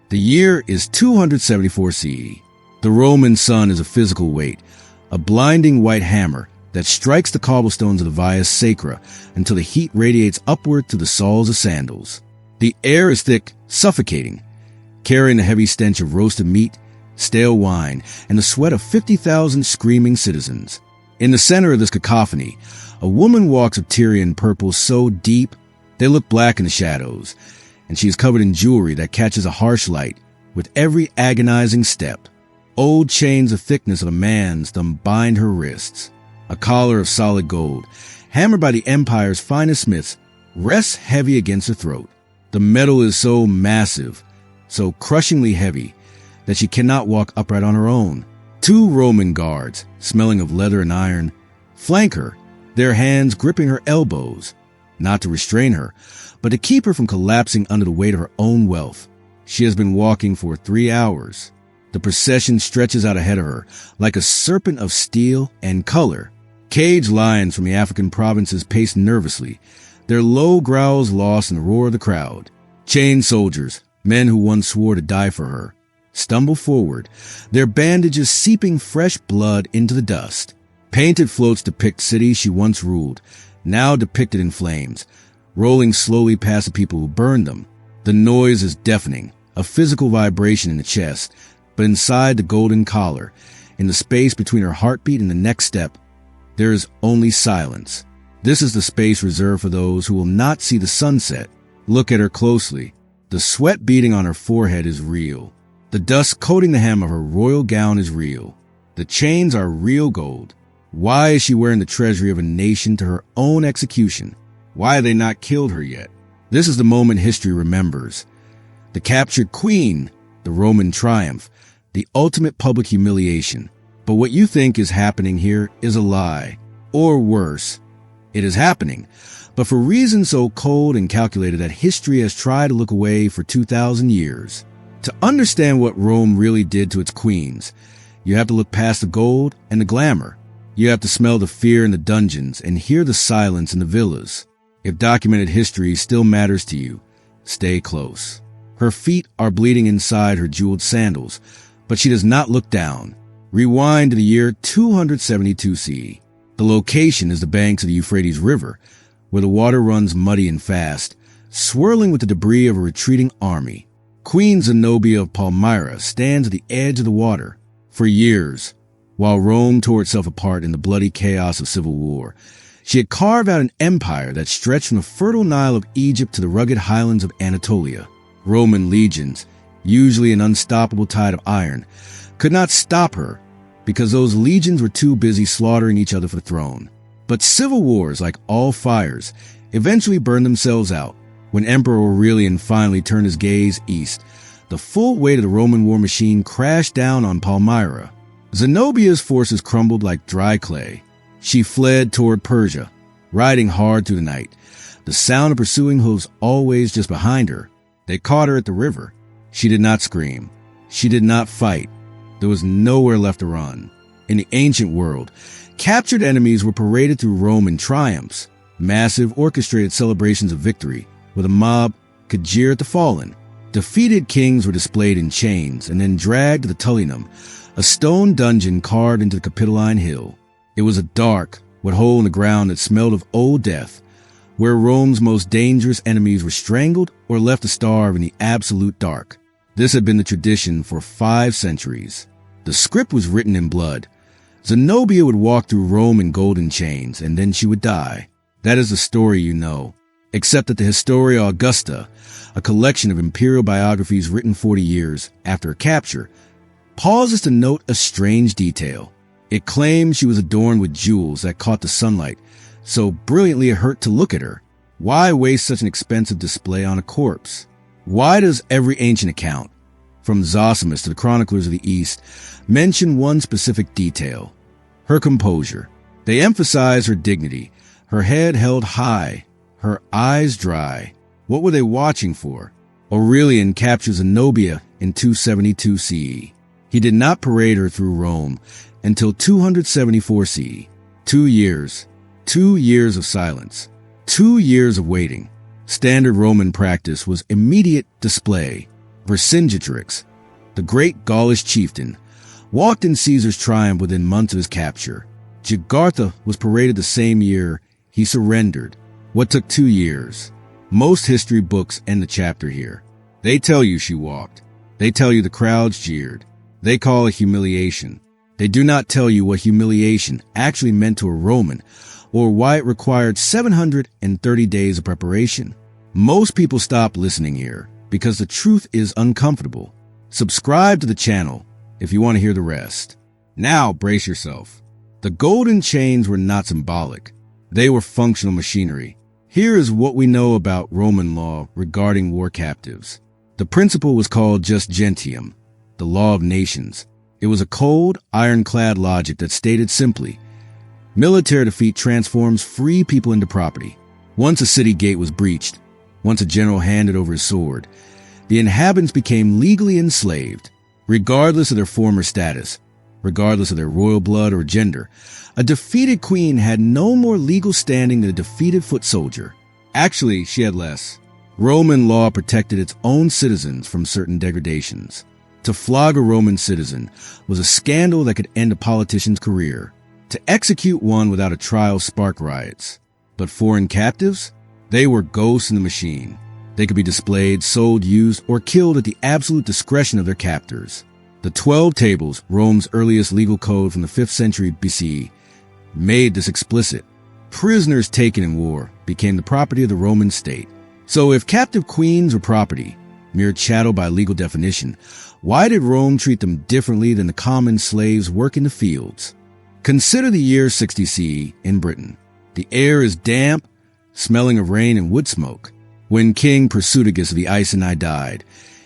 The year is 274 CE. The Roman sun is a physical weight, a blinding white hammer that strikes the cobblestones of the Via Sacra until the heat radiates upward to the soles of sandals. The air is thick, suffocating, carrying the heavy stench of roasted meat, stale wine, and the sweat of 50,000 screaming citizens. In the center of this cacophony, a woman walks of Tyrian purple so deep they look black in the shadows, and she is covered in jewelry that catches a harsh light with every agonizing step. Old chains of thickness of a man's thumb bind her wrists. A collar of solid gold, hammered by the empire's finest smiths, rests heavy against her throat. The metal is so massive, so crushingly heavy, that she cannot walk upright on her own. 2 Roman guards, smelling of leather and iron, flank her, their hands gripping her elbows, not to restrain her, but to keep her from collapsing under the weight of her own wealth. She has been walking for 3 hours. The procession stretches out ahead of her, like a serpent of steel and color. Caged lions from the African provinces pace nervously, their low growls lost in the roar of the crowd. Chained soldiers, men who once swore to die for her, stumble forward, their bandages seeping fresh blood into the dust. Painted floats depict cities she once ruled, now depicted in flames, rolling slowly past the people who burned them. The noise is deafening, a physical vibration in the chest, but inside the golden collar, in the space between her heartbeat and the next step, there is only silence. This is the space reserved for those who will not see the sunset. Look at her closely. The sweat beading on her forehead is real. The dust coating the hem of her royal gown is real. The chains are real gold. Why is she wearing the treasury of a nation to her own execution? Why have they not killed her yet? This is the moment history remembers. The captured queen, the Roman triumph, the ultimate public humiliation. But what you think is happening here is a lie. Or worse, it is happening, but for reasons so cold and calculated that history has tried to look away for 2,000 years. To understand what Rome really did to its queens, you have to look past the gold and the glamour. You have to smell the fear in the dungeons and hear the silence in the villas. If documented history still matters to you, stay close. Her feet are bleeding inside her jeweled sandals, but she does not look down. Rewind to the year 272 CE. The location is the banks of the Euphrates River, where the water runs muddy and fast, swirling with the debris of a retreating army. Queen Zenobia of Palmyra stands at the edge of the water. For years, while Rome tore itself apart in the bloody chaos of civil war, she had carved out an empire that stretched from the fertile Nile of Egypt to the rugged highlands of Anatolia. Roman legions, usually an unstoppable tide of iron, could not stop her because those legions were too busy slaughtering each other for the throne. But civil wars, like all fires, eventually burned themselves out. When Emperor Aurelian finally turned his gaze east, the full weight of the Roman war machine crashed down on Palmyra. Zenobia's forces crumbled like dry clay. She fled toward Persia, riding hard through the night, the sound of pursuing hooves always just behind her. They caught her at the river. She did not scream. She did not fight. There was nowhere left to run. In the ancient world, captured enemies were paraded through Rome in triumphs, massive orchestrated celebrations of victory, where the mob could jeer at the fallen. Defeated kings were displayed in chains and then dragged to the Tullianum, a stone dungeon carved into the Capitoline Hill. It was a dark, wet hole in the ground that smelled of old death, where Rome's most dangerous enemies were strangled or left to starve in the absolute dark. This had been the tradition for 5 centuries. The script was written in blood. Zenobia would walk through Rome in golden chains, and then she would die. That is the story you know. Except that the Historia Augusta, a collection of imperial biographies written 40 years after her capture, pauses to note a strange detail. It claims she was adorned with jewels that caught the sunlight, so brilliantly it hurt to look at her. Why waste such an expensive display on a corpse? Why does every ancient account, from Zosimus to the chroniclers of the East, mention one specific detail? Her composure. They emphasize her dignity, her head held high, her eyes dry. What were they watching for? Aurelian captures Zenobia in 272 CE. He did not parade her through Rome until 274 CE. 2 years. 2 years of silence. 2 years of waiting. Standard Roman practice was immediate display. Vercingetorix, the great Gaulish chieftain, walked in Caesar's triumph within months of his capture. Jugurtha was paraded the same year he surrendered, what took 2 years. Most history books end the chapter here. They tell you she walked. They tell you the crowds jeered. They call it humiliation. They do not tell you what humiliation actually meant to a Roman, or why it required 730 days of preparation. Most people stop listening here because the truth is uncomfortable. Subscribe to the channel if you want to hear the rest. Now brace yourself. The golden chains were not symbolic. They were functional machinery. Here is what we know about Roman law regarding war captives. The principle was called jus gentium, the law of nations. It was a cold, ironclad logic that stated simply, military defeat transforms free people into property. Once a city gate was breached, once a general handed over his sword, the inhabitants became legally enslaved, regardless of their former status, regardless of their royal blood or gender. A defeated queen had no more legal standing than a defeated foot soldier. Actually, she had less. Roman law protected its own citizens from certain degradations. To flog a Roman citizen was a scandal that could end a politician's career. To execute one without a trial sparked riots. But foreign captives? They were ghosts in the machine. They could be displayed, sold, used, or killed at the absolute discretion of their captors. The 12 Tables, Rome's earliest legal code from the 5th century BCE, made this explicit. Prisoners taken in war became the property of the Roman state. So if captive queens were property, mere chattel by legal definition, why did Rome treat them differently than the common slaves working the fields? Consider the year 60 CE in Britain. The air is damp, smelling of rain and wood smoke. When King Persudigus of the Iceni died,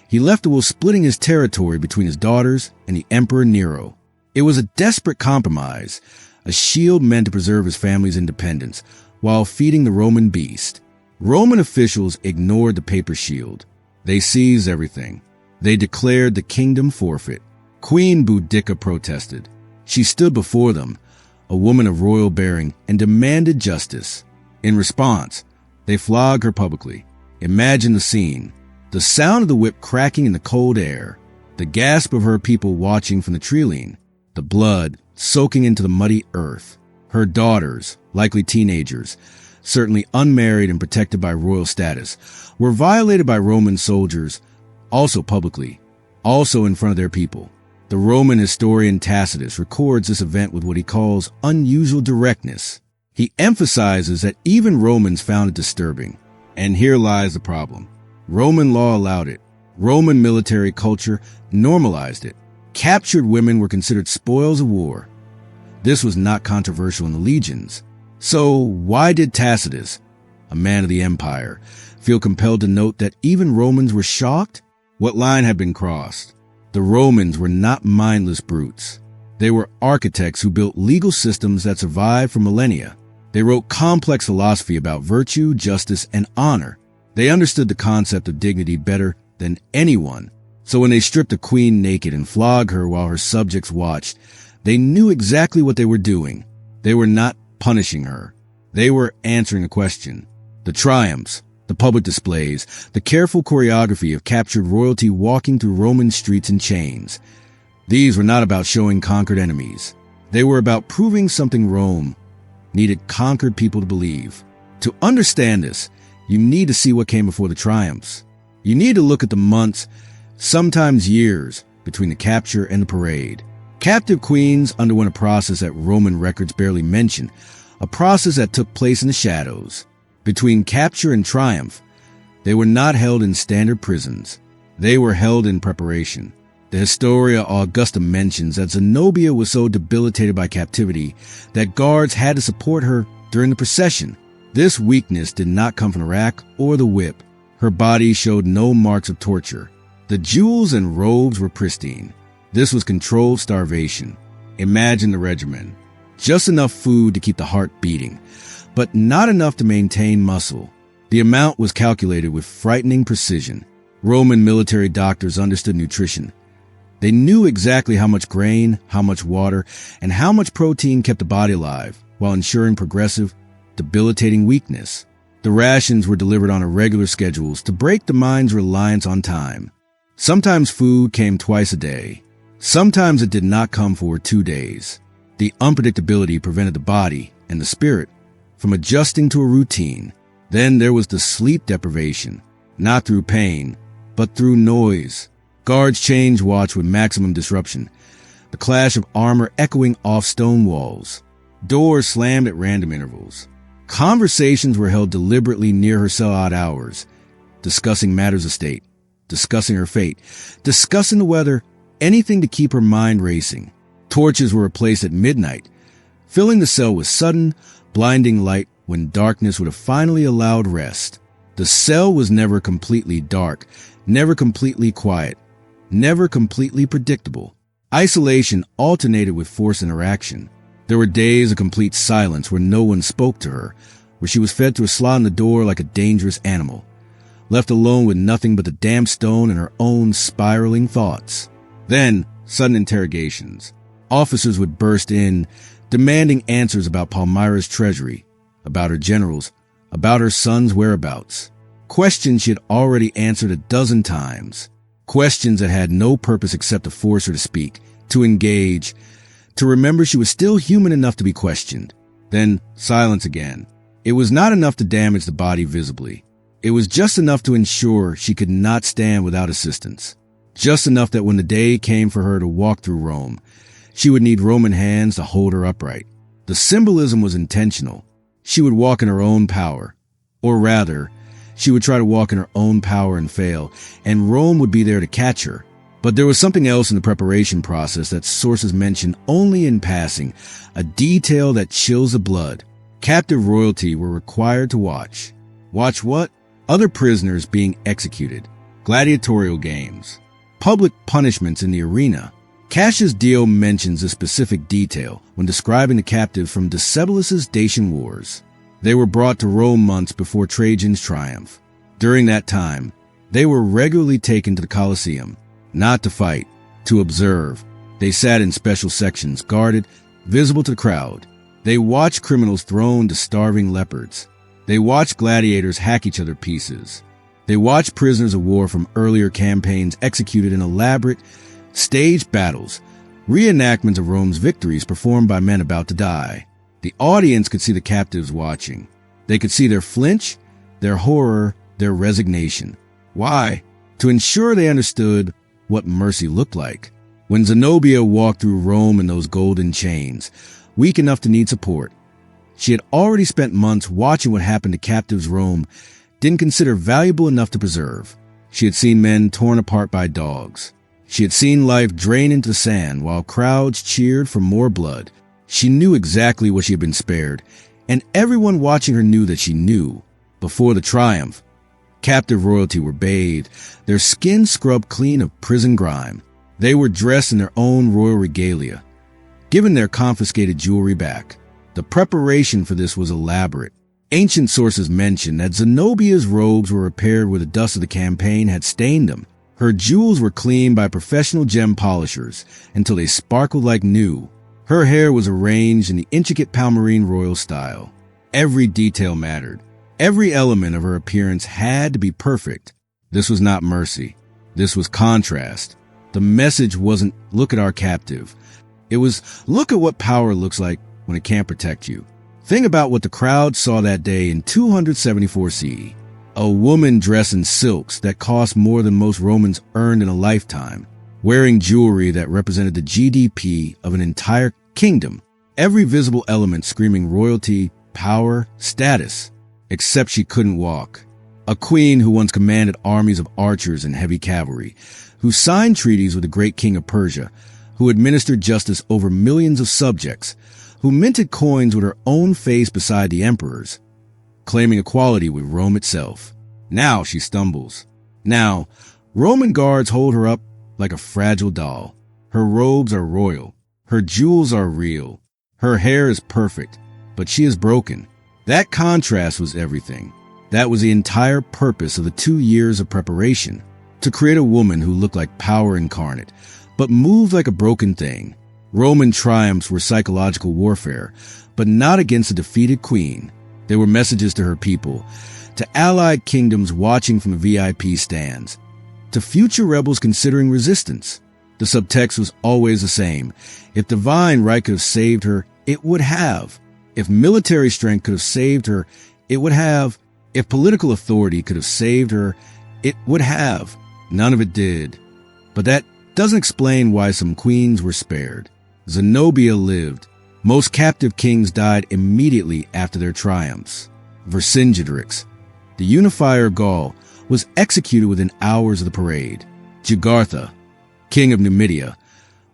he left the will splitting his territory between his daughters and the Emperor Nero. It was a desperate compromise, a shield meant to preserve his family's independence while feeding the Roman beast. Roman officials ignored the paper shield. They seized everything. They declared the kingdom forfeit. Queen Boudica protested. She stood before them, a woman of royal bearing, and demanded justice. In response, they flogged her publicly. Imagine the scene. The sound of the whip cracking in the cold air. The gasp of her people watching from the trelline. The blood soaking into the muddy earth. Her daughters, likely teenagers, certainly unmarried and protected by royal status, were violated by Roman soldiers, also publicly, also in front of their people. The Roman historian Tacitus records this event with what he calls unusual directness. He emphasizes that even Romans found it disturbing. And here lies the problem. Roman law allowed it. Roman military culture normalized it. Captured women were considered spoils of war. This was not controversial in the legions. So why did Tacitus, a man of the empire, feel compelled to note that even Romans were shocked? What line had been crossed? The Romans were not mindless brutes. They were architects who built legal systems that survived for millennia. They wrote complex philosophy about virtue, justice, and honor. They understood the concept of dignity better than anyone. So when they stripped a queen naked and flogged her while her subjects watched, they knew exactly what they were doing. They were not punishing her. They were answering a question. The triumphs, the public displays, the careful choreography of captured royalty walking through Roman streets in chains. These were not about showing conquered enemies. They were about proving something Rome needed conquered people to believe. To understand this, you need to see what came before the triumphs. You need to look at the months, sometimes years, between the capture and the parade. Captive queens underwent a process that Roman records barely mention, a process that took place in the shadows. Between capture and triumph, they were not held in standard prisons. They were held in preparation. The Historia Augusta mentions that Zenobia was so debilitated by captivity that guards had to support her during the procession. This weakness did not come from the rack or the whip. Her body showed no marks of torture. The jewels and robes were pristine. This was controlled starvation. Imagine the regimen. Just enough food to keep the heart beating, but not enough to maintain muscle. The amount was calculated with frightening precision. Roman military doctors understood nutrition. They knew exactly how much grain, how much water, and how much protein kept the body alive, while ensuring progressive, debilitating weakness. The rations were delivered on irregular schedules to break the mind's reliance on time. Sometimes food came twice a day. Sometimes it did not come for 2 days. The unpredictability prevented the body and the spirit from adjusting to a routine. Then there was the sleep deprivation, not through pain, but through noise. Guards changed watch with maximum disruption, the clash of armor echoing off stone walls. Doors slammed at random intervals. Conversations were held deliberately near her cell odd hours, discussing matters of state, discussing her fate, discussing the weather, anything to keep her mind racing. Torches were replaced at midnight, filling the cell with sudden, blinding light when darkness would have finally allowed rest. The cell was never completely dark, never completely quiet, never completely predictable. Isolation alternated with forced interaction. There were days of complete silence where no one spoke to her, where she was fed to a slot in the door like a dangerous animal, left alone with nothing but the damp stone and her own spiraling thoughts. Then, sudden interrogations. Officers would burst in, demanding answers about Palmyra's treasury, about her generals, about her son's whereabouts. Questions she had already answered a dozen times. Questions that had no purpose except to force her to speak, to engage, to remember she was still human enough to be questioned. Then silence again. It was not enough to damage the body visibly. It was just enough to ensure she could not stand without assistance. Just enough that when the day came for her to walk through Rome, she would need Roman hands to hold her upright. The symbolism was intentional. She would walk in her own power. Or rather, she would try to walk in her own power and fail, and Rome would be there to catch her. But there was something else in the preparation process that sources mention only in passing, a detail that chills the blood. Captive royalty were required to watch. Watch what? Other prisoners being executed. Gladiatorial games. Public punishments in the arena. Cassius Dio mentions a specific detail when describing the captives from Decebalus's Dacian Wars. They were brought to Rome months before Trajan's triumph. During that time, they were regularly taken to the Colosseum, not to fight, to observe. They sat in special sections, guarded, visible to the crowd. They watched criminals thrown to starving leopards. They watched gladiators hack each other to pieces. They watched prisoners of war from earlier campaigns executed in elaborate, staged battles, reenactments of Rome's victories performed by men about to die. The audience could see the captives watching. They could see their flinch, their horror, their resignation. Why? To ensure they understood what mercy looked like. When Zenobia walked through Rome in those golden chains, weak enough to need support, she had already spent months watching what happened to captives Rome didn't consider valuable enough to preserve. She had seen men torn apart by dogs. She had seen life drain into the sand while crowds cheered for more blood. She knew exactly what she had been spared, and everyone watching her knew that she knew. Before the triumph, captive royalty were bathed, their skin scrubbed clean of prison grime. They were dressed in their own royal regalia, given their confiscated jewelry back. The preparation for this was elaborate. Ancient sources mention that Zenobia's robes were repaired where the dust of the campaign had stained them. Her jewels were cleaned by professional gem polishers until they sparkled like new. Her hair was arranged in the intricate Palmyrene royal style. Every detail mattered. Every element of her appearance had to be perfect. This was not mercy. This was contrast. The message wasn't, look at our captive. It was, look at what power looks like when it can't protect you. Think about what the crowd saw that day in 274 CE. A woman dressed in silks that cost more than most Romans earned in a lifetime, wearing jewelry that represented the GDP of an entire kingdom. Every visible element screaming royalty, power, status, except she couldn't walk. A queen who once commanded armies of archers and heavy cavalry, who signed treaties with the great king of Persia, who administered justice over millions of subjects, who minted coins with her own face beside the emperor's, claiming equality with Rome itself. Now she stumbles. Now, Roman guards hold her up like a fragile doll. Her robes are royal. Her jewels are real. Her hair is perfect, but she is broken. That contrast was everything. That was the entire purpose of the 2 years of preparation, to create a woman who looked like power incarnate, but moved like a broken thing. Roman triumphs were psychological warfare, but not against a defeated queen. They were messages to her people, to allied kingdoms watching from VIP stands, to future rebels considering resistance. The subtext was always the same. If divine right could have saved her, it would have. If military strength could have saved her, it would have. If political authority could have saved her, it would have. None of it did. But that doesn't explain why some queens were spared. Zenobia lived. Most captive kings died immediately after their triumphs. Vercingetorix, the unifier of Gaul, was executed within hours of the parade. Jugurtha, king of Numidia,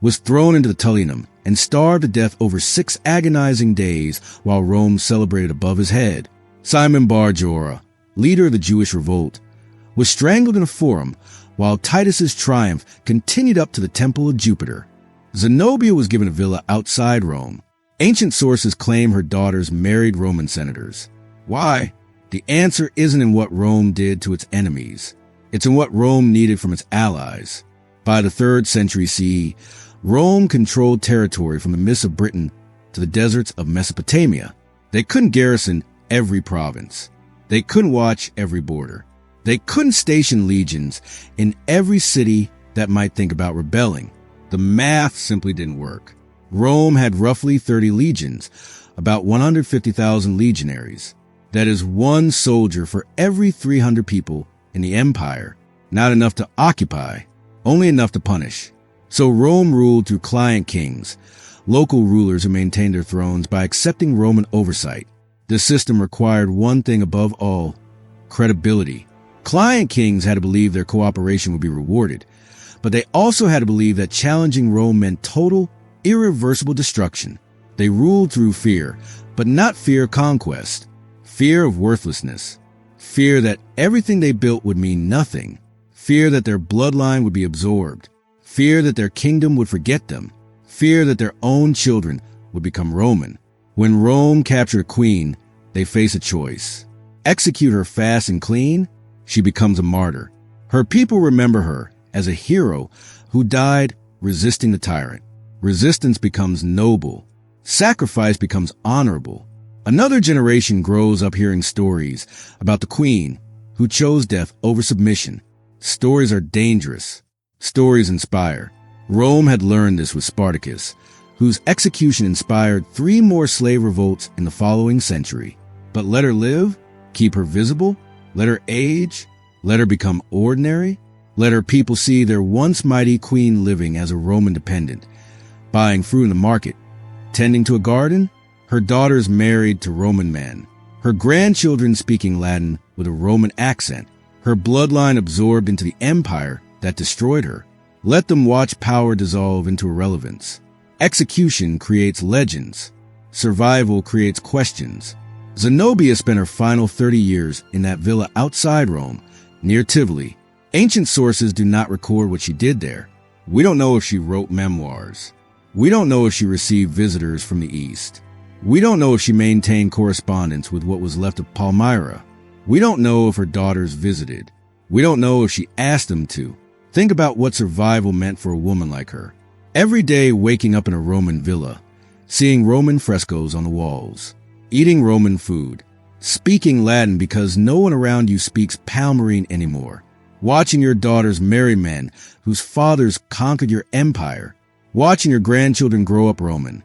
was thrown into the Tullianum and starved to death over 6 agonizing days while Rome celebrated above his head. Simon Bar-Jora, leader of the Jewish revolt, was strangled in a forum while Titus's triumph continued up to the temple of Jupiter. Zenobia was given a villa outside Rome. Ancient sources claim her daughters married Roman senators. Why? The answer isn't in what Rome did to its enemies. It's in what Rome needed from its allies. By the 3rd century CE, Rome controlled territory from the mists of Britain to the deserts of Mesopotamia. They couldn't garrison every province. They couldn't watch every border. They couldn't station legions in every city that might think about rebelling. The math simply didn't work. Rome had roughly 30 legions, about 150,000 legionaries. That is 1 soldier for every 300 people in the empire. Not enough to occupy, only enough to punish. So Rome ruled through client kings, local rulers who maintained their thrones by accepting Roman oversight. This system required one thing above all: credibility. Client kings had to believe their cooperation would be rewarded, but they also had to believe that challenging Rome meant total, irreversible destruction. They ruled through fear, but not fear of conquest. Fear of worthlessness. Fear that everything they built would mean nothing. Fear that their bloodline would be absorbed. Fear that their kingdom would forget them. Fear that their own children would become Roman. When Rome captured a queen, they face a choice. Execute her fast and clean, she becomes a martyr. Her people remember her as a hero who died resisting the tyrant. Resistance becomes noble. Sacrifice becomes honorable. Another generation grows up hearing stories about the queen who chose death over submission. Stories are dangerous. Stories inspire. Rome had learned this with Spartacus, whose execution inspired 3 more slave revolts in the following century. But let her live, keep her visible, let her age, let her become ordinary, let her people see their once mighty queen living as a Roman dependent, buying fruit in the market, tending to a garden, her daughters married to Roman men, her grandchildren speaking Latin with a Roman accent, her bloodline absorbed into the empire that destroyed her. Let them watch power dissolve into irrelevance. Execution creates legends. Survival creates questions. Zenobia spent her final 30 years in that villa outside Rome, near Tivoli. Ancient sources do not record what she did there. We don't know if she wrote memoirs. We don't know if she received visitors from the East. We don't know if she maintained correspondence with what was left of Palmyra. We don't know if her daughters visited. We don't know if she asked them to. Think about what survival meant for a woman like her. Every day waking up in a Roman villa, seeing Roman frescoes on the walls, eating Roman food, speaking Latin because no one around you speaks Palmyrene anymore, watching your daughters marry men whose fathers conquered your empire, watching your grandchildren grow up Roman,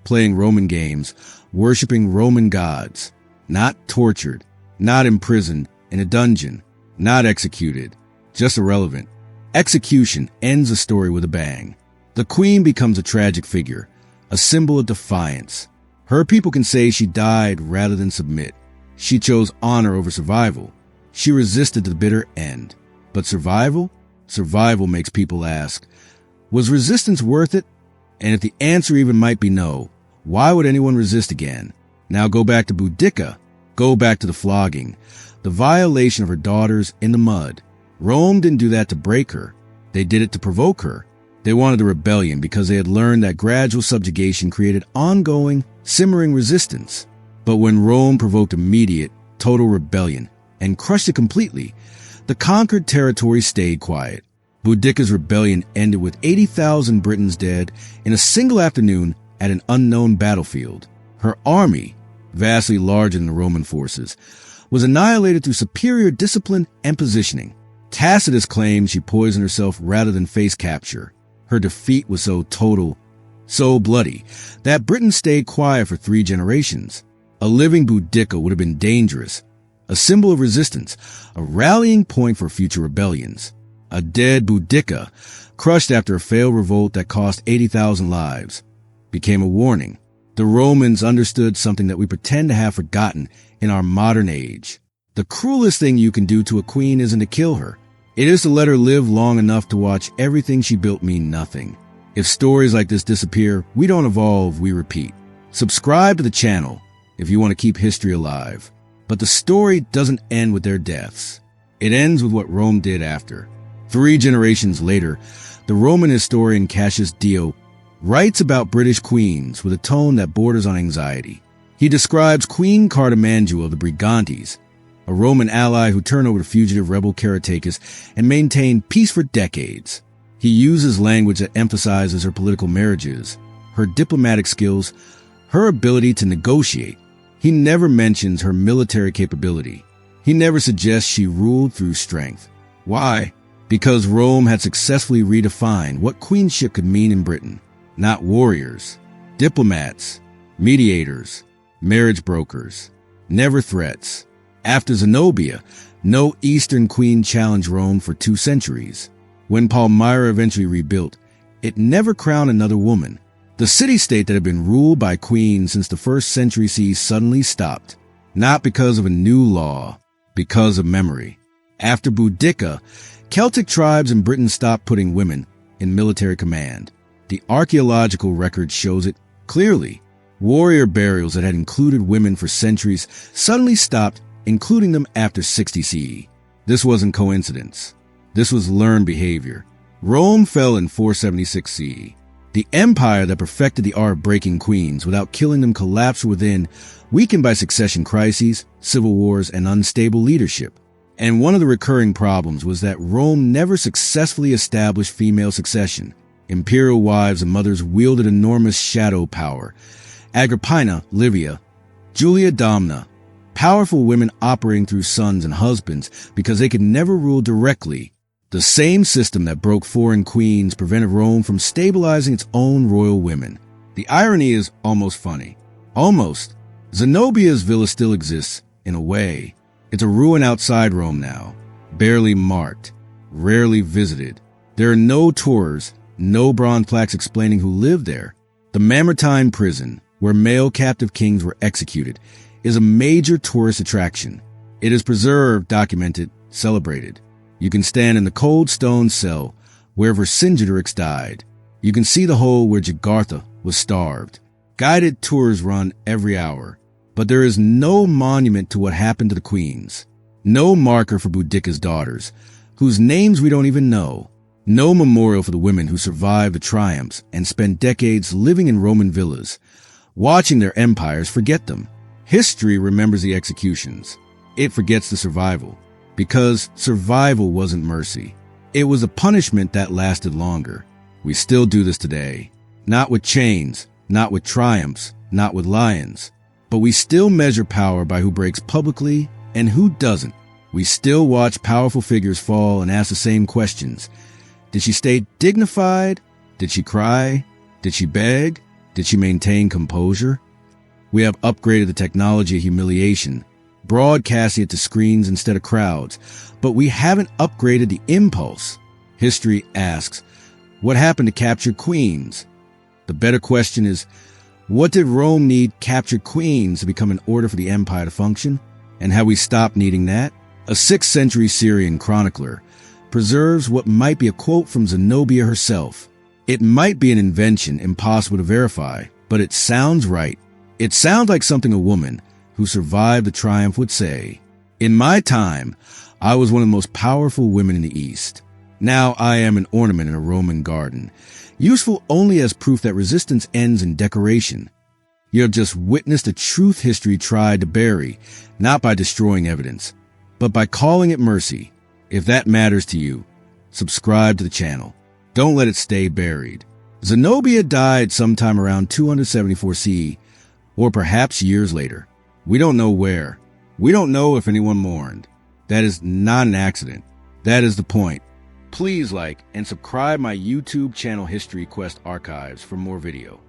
playing Roman games, worshiping Roman gods, not tortured, not imprisoned in a dungeon, not executed, just irrelevant. Execution ends a story with a bang. The queen becomes a tragic figure, a symbol of defiance. Her people can say she died rather than submit. She chose honor over survival. She resisted to the bitter end. But survival? Survival makes people ask, was resistance worth it? And if the answer even might be no, why would anyone resist again? Now go back to Boudica. Go back to the flogging, the violation of her daughters in the mud. Rome didn't do that to break her. They did it to provoke her. They wanted a rebellion because they had learned that gradual subjugation created ongoing, simmering resistance. But when Rome provoked immediate, total rebellion and crushed it completely, the conquered territory stayed quiet. Boudica's rebellion ended with 80,000 Britons dead in a single afternoon at an unknown battlefield. Her army, vastly larger than the Roman forces, was annihilated through superior discipline and positioning. Tacitus claimed she poisoned herself rather than face capture. Her defeat was so total, so bloody, that Britain stayed quiet for 3 generations. A living Boudica would have been dangerous, a symbol of resistance, a rallying point for future rebellions. A dead Boudica, crushed after a failed revolt that cost 80,000 lives, became a warning. The Romans understood something that we pretend to have forgotten in our modern age. The cruelest thing you can do to a queen isn't to kill her. It is to let her live long enough to watch everything she built mean nothing. If stories like this disappear, we don't evolve, we repeat. Subscribe to the channel if you want to keep history alive. But the story doesn't end with their deaths. It ends with what Rome did after. 3 generations later, the Roman historian Cassius Dio writes about British queens with a tone that borders on anxiety. He describes Queen Cartimandua of the Brigantes, a Roman ally who turned over to fugitive rebel Caratacus and maintained peace for decades. He uses language that emphasizes her political marriages, her diplomatic skills, her ability to negotiate. He never mentions her military capability. He never suggests she ruled through strength. Why? Because Rome had successfully redefined what queenship could mean in Britain. Not warriors, diplomats, mediators, marriage brokers, never threats. After Zenobia, no Eastern queen challenged Rome for 2 centuries. When Palmyra eventually rebuilt, it never crowned another woman. The city-state that had been ruled by queens since the 1st century CE suddenly stopped. Not because of a new law, because of memory. After Boudica, Celtic tribes in Britain stopped putting women in military command. The archaeological record shows it clearly. Warrior burials that had included women for centuries suddenly stopped including them after 60 CE. This wasn't coincidence. This was learned behavior. Rome fell in 476 CE. The empire that perfected the art of breaking queens without killing them collapsed within, weakened by succession crises, civil wars, and unstable leadership. And one of the recurring problems was that Rome never successfully established female succession. Imperial wives and mothers wielded enormous shadow power. Agrippina, Livia, Julia Domna, powerful women operating through sons and husbands because they could never rule directly. The same system that broke foreign queens prevented Rome from stabilizing its own royal women. The irony is almost funny. Almost. Zenobia's villa still exists, in a way. It's a ruin outside Rome now, barely marked, rarely visited. There are no tours, no bronze plaques explaining who lived there. The Mamertine prison, where male captive kings were executed, is a major tourist attraction. It is preserved, documented, celebrated. You can stand in the cold stone cell where Vercingetorix died. You can see the hole where Jugurtha was starved. Guided tours run every hour. But there is no monument to what happened to the queens. No marker for Boudica's daughters, whose names we don't even know. No memorial for the women who survived the triumphs and spent decades living in Roman villas, watching their empires forget them. History remembers the executions. It forgets the survival. Because survival wasn't mercy. It was a punishment that lasted longer. We still do this today. Not with chains, not with triumphs, not with lions. But we still measure power by who breaks publicly and who doesn't. We still watch powerful figures fall and ask the same questions. Did she stay dignified? Did she cry? Did she beg? Did she maintain composure? We have upgraded the technology of humiliation, broadcasting it to screens instead of crowds, but we haven't upgraded the impulse. History asks, what happened to captured queens? The better question is, what did Rome need captured queens to become in order for the empire to function? And have we stopped needing that? A 6th century Syrian chronicler preserves what might be a quote from Zenobia herself. It might be an invention impossible to verify, but it sounds right. It sounds like something a woman who survived the triumph would say. In my time, I was one of the most powerful women in the East. Now I am an ornament in a Roman garden, useful only as proof that resistance ends in decoration. You have just witnessed a truth history tried to bury, not by destroying evidence, but by calling it mercy. If that matters to you, subscribe to the channel. Don't let it stay buried. Zenobia died sometime around 274 CE, or perhaps years later. We don't know where. We don't know if anyone mourned. That is not an accident. That is the point. Please like and subscribe my YouTube channel History Quest Archives for more video.